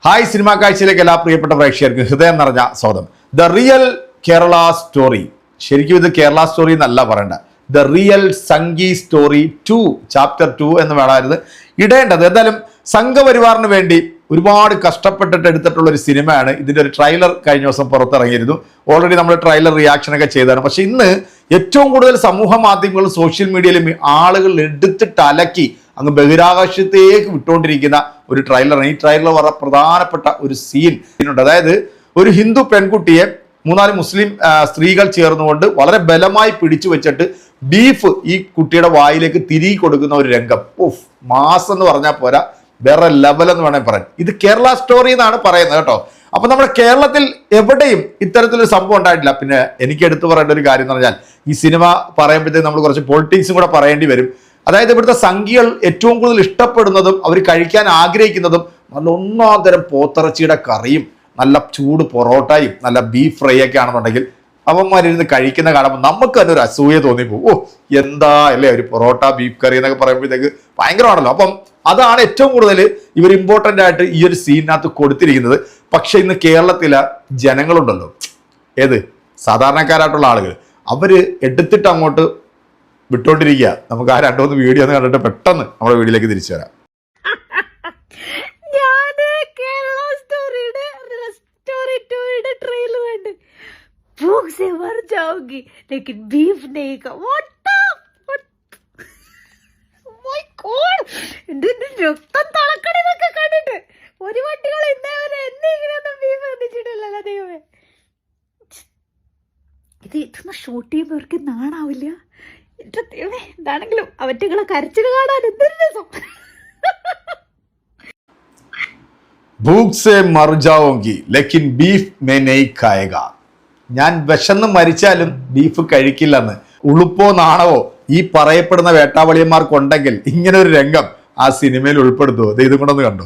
Hi cinema കാഴ്ചയിലേക്ക് എല്ലാ പ്രിയപ്പെട്ട പ്രേക്ഷകർക്കും ഹൃദയം നിറഞ്ഞ സ്വാഗതം. ദ റിയൽ കേരള സ്റ്റോറി, ശരിക്കും ഇത് കേരള സ്റ്റോറി എന്നല്ല പറയേണ്ട, the real Sanghi story 2 chapter 2 എന്ന് വേണമായിരുന്നു ഇടേണ്ടത്. എന്തായാലും സംഘപരിവാറിന് വേണ്ടി ഒരുപാട് കഷ്ടപ്പെട്ടിട്ട് എടുത്തിട്ടുള്ള ഒരു സിനിമയാണ്. ഇതിന്റെ ഒരു ട്രെയിലർ കഴിഞ്ഞ ദിവസം പുറത്തിറങ്ങിയിരുന്നു. ഓൾറെഡി നമ്മൾ ട്രെയിലർ റിയാക്ഷനൊക്കെ ചെയ്തതാണ്. പക്ഷെ ഇന്ന് ഏറ്റവും കൂടുതൽ സമൂഹ മാധ്യമങ്ങളും സോഷ്യൽ മീഡിയയിലും ആളുകൾ എടുത്തിട്ട് അലക്കി അങ്ങ് ബഹിരാകാശത്തേക്ക് വിട്ടുകൊണ്ടിരിക്കുന്ന ഒരു ട്രെയിലറാണ്. ഈ ട്രെയിലർ വളരെ പ്രധാനപ്പെട്ട ഒരു സീനുണ്ട്. അതായത് ഒരു ഹിന്ദു പെൺകുട്ടിയെ 3-4 മുസ്ലിം സ്ത്രീകൾ ചേർന്നുകൊണ്ട് വളരെ ബലമായി പിടിച്ചു വെച്ചിട്ട് ബീഫ് ഈ കുട്ടിയുടെ വായിലേക്ക് തിരികെ കൊടുക്കുന്ന ഒരു രംഗം. ഓഫ്, മാസം എന്ന് പറഞ്ഞാൽ പോരാ, വേറെ ലെവൽ എന്ന് വേണമെങ്കിൽ പറയാം. ഇത് കേരള സ്റ്റോറി എന്നാണ് പറയുന്നത് കേട്ടോ. അപ്പൊ നമ്മുടെ കേരളത്തിൽ എവിടെയും ഇത്തരത്തിലൊരു സംഭവം ഉണ്ടായിട്ടില്ല. പിന്നെ എനിക്ക് എടുത്തു പറയേണ്ട ഒരു കാര്യം എന്ന് പറഞ്ഞാൽ, ഈ സിനിമ പറയുമ്പോഴത്തേക്ക് നമ്മൾ കുറച്ച് പൊളിറ്റിക്സും കൂടെ പറയേണ്ടി വരും. അതായത് ഇവിടുത്തെ സംഖ്യകൾ ഏറ്റവും കൂടുതൽ ഇഷ്ടപ്പെടുന്നതും അവർ കഴിക്കാൻ ആഗ്രഹിക്കുന്നതും നല്ല ഒന്നാം തരം പോത്തിറച്ചിയുടെ കറിയും നല്ല ചൂട് പൊറോട്ടയും നല്ല ബീഫ് ഫ്രൈ ഒക്കെ ആണെന്നുണ്ടെങ്കിൽ അവന്മാരിരുന്ന് കഴിക്കുന്ന കാണുമ്പോൾ നമുക്ക് തന്നെ ഒരു അസൂയ തോന്നിപ്പോകും. ഓ, എന്താ അല്ലേ ഒരു പൊറോട്ട ബീഫ് കറി എന്നൊക്കെ പറയുമ്പോഴത്തേക്ക് ഭയങ്കരമാണല്ലോ. അപ്പം അതാണ് ഏറ്റവും കൂടുതൽ ഇവർ ഇമ്പോർട്ടൻ്റ് ആയിട്ട് ഈ ഒരു സീനിനകത്ത് കൊടുത്തിരിക്കുന്നത്. പക്ഷെ ഇന്ന് കേരളത്തിലെ ജനങ്ങളുണ്ടല്ലോ, ഏത് സാധാരണക്കാരായിട്ടുള്ള ആളുകൾ, അവര് എടുത്തിട്ട് അങ്ങോട്ട് വിട്ടോണ്ടിരിക്കുക. നമുക്ക് ആ 2-3 വീഡിയോ ഒന്ന് കണ്ടിട്ട് പെട്ടെന്ന് നമ്മുടെ വീഡിയോയിലേക്ക് തിരിച്ചു വരാം. രക്തം തളക്കണതൊക്കെ കണ്ടിട്ട് ഒരു വട്ടികൾ ഇന്നേവരെ എന്തെങ്കിലും ബീഫ് എത്തിച്ചിട്ടില്ലല്ലോ ദൈവമേ. ഇതൊന്നും ഷൂട്ട് ചെയ്യുന്നവർക്ക് നാണാവില്ല. എന്റെ ദൈവമേ, എന്താണെങ്കിലും അവറ്റകളെ കരച്ചിൽ കാണാൻ എന്തൊരു രസം. ഭൂഖ് സേ മർ ജാഊംഗി ലേക്കിൻ ബീഫ് മേ നഹീ ഖായേഗാ. ഞാൻ വിശന്ന് മരിച്ചാലും ബീഫ് കഴിക്കില്ലെന്ന് ഉളുപ്പോ നാണവോ ഈ പറയപ്പെടുന്ന വേട്ടാവളിയന്മാർക്കുണ്ടെങ്കിൽ ഇങ്ങനെ ഒരു രംഗം ആ സിനിമയിൽ ഉൾപ്പെടുത്തുമോ? ഇത് കൊണ്ടൊന്ന് കണ്ടോ.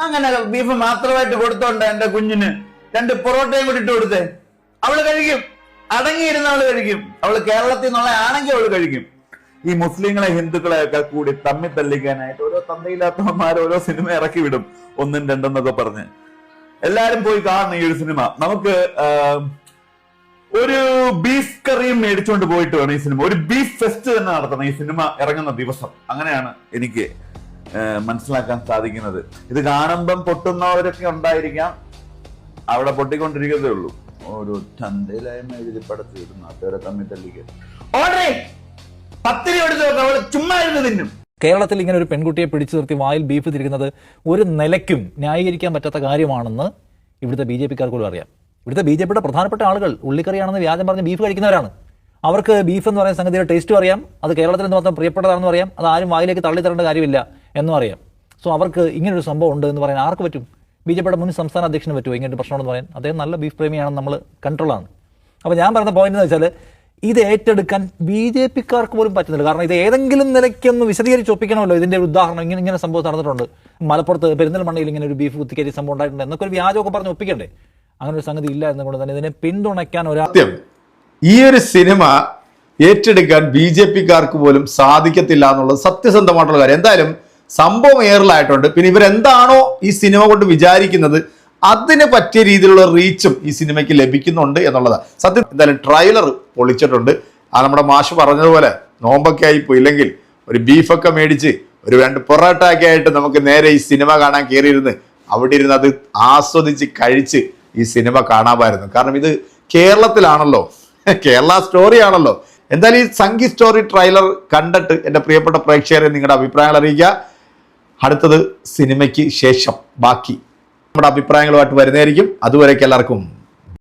അങ്ങനെ ബീഫ് മാത്രമായിട്ട് കൊടുത്തോണ്ട് എന്റെ കുഞ്ഞിന് 2 പൊറോട്ടയും കൂടി ഇട്ട് കൊടുത്തേ. അവള് കഴിക്കും, അടങ്ങിയിരുന്ന അവള് കഴിക്കും. അവള് കേരളത്തിൽ നിന്നുള്ള ആണെങ്കിൽ അവള് കഴിക്കും. ഈ മുസ്ലിങ്ങളെ ഹിന്ദുക്കളെ ഒക്കെ കൂടി തമ്മിൽ തല്ലിക്കാനായിട്ട് ഓരോ തന്തയില്ലാത്തവന്മാർ ഓരോ സിനിമ ഇറക്കി വിടും, 1, 2 എന്നൊക്കെ പറഞ്ഞ്. എല്ലാരും പോയി കാണണം ഈ ഒരു സിനിമ. നമുക്ക് ഒരു ബീഫ് കറിയും മേടിച്ചുകൊണ്ട് പോയിട്ട് വേണം ഈ സിനിമ, ഒരു ബീഫ് ഫെസ്റ്റ് തന്നെ നടത്തണം ഈ സിനിമ ഇറങ്ങുന്ന ദിവസം. അങ്ങനെയാണ് എനിക്ക് മനസ്സിലാക്കാൻ സാധിക്കുന്നത്. ഇത് കാണുമ്പം പൊട്ടുന്നവരൊക്കെ ഉണ്ടായിരിക്കാം, അവിടെ പൊട്ടിക്കൊണ്ടിരിക്കുന്നതേ ഉള്ളൂ. ഒരു ചന്തയിലായ്മ എഴുതി പടത്തിരുന്നു നാട്ടുകാരെ തമ്മിൽ തല്ലിക്കുക. പത്തിരി എടുത്ത് അവള് ചുമ്മാ ഇരുന്ന് തിന്നും. കേരളത്തിൽ ഇങ്ങനെ ഒരു പെൺകുട്ടിയെ പിടിച്ചു നിർത്തി വായിൽ ബീഫ് തിരിക്കുന്നത് ഒരു നിലയ്ക്കും ന്യായീകരിക്കാൻ പറ്റാത്ത കാര്യമാണെന്ന് ഇവിടുത്തെ BJP-ക്കാർക്ക് പോലും അറിയാം. ഇവിടുത്തെ BJP-യുടെ പ്രധാനപ്പെട്ട ആളുകൾ ഉള്ളിക്കറിയാണെന്ന് വ്യാജം പറഞ്ഞ് ബീഫ് കഴിക്കുന്നവരാണ്. അവർക്ക് ബീഫ് എന്ന് പറയുന്ന സംഗതിയുടെ ടേസ്റ്റും അറിയാം, അത് കേരളത്തിൽ നിന്ന് മാത്രം പ്രിയപ്പെട്ടതാണെന്ന് അറിയാം, അത് ആരും വായിലേക്ക് തള്ളി തരേണ്ട കാര്യമില്ല എന്നും അറിയാം. സോ അവർക്ക് ഇങ്ങനൊരു സംഭവം ഉണ്ട് എന്ന് പറയാൻ ആർക്ക് പറ്റും? BJP-യുടെ മുൻ സംസ്ഥാന അധ്യക്ഷന് പറ്റുമോ ഇങ്ങനൊരു പ്രശ്നമെന്ന് പറയാൻ? അദ്ദേഹം നല്ല ബീഫ് പ്രേമിയാണെന്ന് നമ്മൾ കൺട്രോളാണ്. അപ്പോൾ ഞാൻ പറയുന്ന പോയിന്റ് എന്ന് വെച്ചാൽ, ഇത് ഏറ്റെടുക്കാൻ BJP-ക്കാർക്ക് പോലും പറ്റുന്നില്ല. കാരണം ഇത് ഏതെങ്കിലും നിലയ്ക്കൊന്ന് വിശദീകരിച്ച് ഒപ്പിക്കണമല്ലോ. ഇതിന്റെ ഒരു ഉദാഹരണം ഇങ്ങനെ സംഭവം നടന്നിട്ടുണ്ട്, മലപ്പുറത്ത് പെരിന്തൽമണ്ണയിൽ ഇങ്ങനെ ഒരു ബീഫ് കുത്തിക്കയറ്റി സംഭവം ഉണ്ടായിട്ടുണ്ട് എന്നൊക്കെ ഒരു വ്യാജമൊക്കെ പറഞ്ഞ് ഒപ്പിക്കണ്ടേ? അങ്ങനെ ഒരു സംഗതി ഇല്ല എന്നുകൊണ്ട് തന്നെ ഇതിനെ പിന്തുണയ്ക്കാൻ ഈ ഒരു സിനിമ ഏറ്റെടുക്കാൻ BJP-ക്കാർക്ക് പോലും സാധിക്കത്തില്ല എന്നുള്ളത് സത്യസന്ധമായിട്ടുള്ള കാര്യം. എന്തായാലും സംഭവം എയറിലായിട്ടുണ്ട്. പിന്നെ ഇവരെന്താണോ ഈ സിനിമ കൊണ്ട് വിചാരിക്കുന്നത് അതിന് പറ്റിയ രീതിയിലുള്ള റീച്ചും ഈ സിനിമയ്ക്ക് ലഭിക്കുന്നുണ്ട് എന്നുള്ളതാണ് സത്യം. എന്തായാലും ട്രെയിലർ പൊളിച്ചിട്ടുണ്ട്. നമ്മുടെ മാഷ് പറഞ്ഞതുപോലെ നോമ്പൊക്കെ ആയിപ്പോ ഇല്ലെങ്കിൽ ഒരു ബീഫൊക്കെ മേടിച്ച് ഒരു 2 പൊറോട്ട ഒക്കെ ആയിട്ട് നമുക്ക് നേരെ ഈ സിനിമ കാണാൻ കയറിയിരുന്ന് അവിടെ ഇരുന്ന് അത് ആസ്വദിച്ച് കഴിച്ച് ഈ സിനിമ കാണാമായിരുന്നു. കാരണം ഇത് കേരളത്തിലാണല്ലോ, കേരള സ്റ്റോറി ആണല്ലോ. എന്തായാലും ഈ സംഗി സ്റ്റോറി ട്രെയിലർ കണ്ടിട്ട് എൻ്റെ പ്രിയപ്പെട്ട പ്രേക്ഷകരെ നിങ്ങളുടെ അഭിപ്രായങ്ങൾ അറിയിക്കുക. അടുത്തത് സിനിമയ്ക്ക് ശേഷം ബാക്കി നമ്മുടെ അഭിപ്രായങ്ങളുമായിട്ട് വരുന്നതായിരിക്കും. അതുവരേക്കും എല്ലാവർക്കും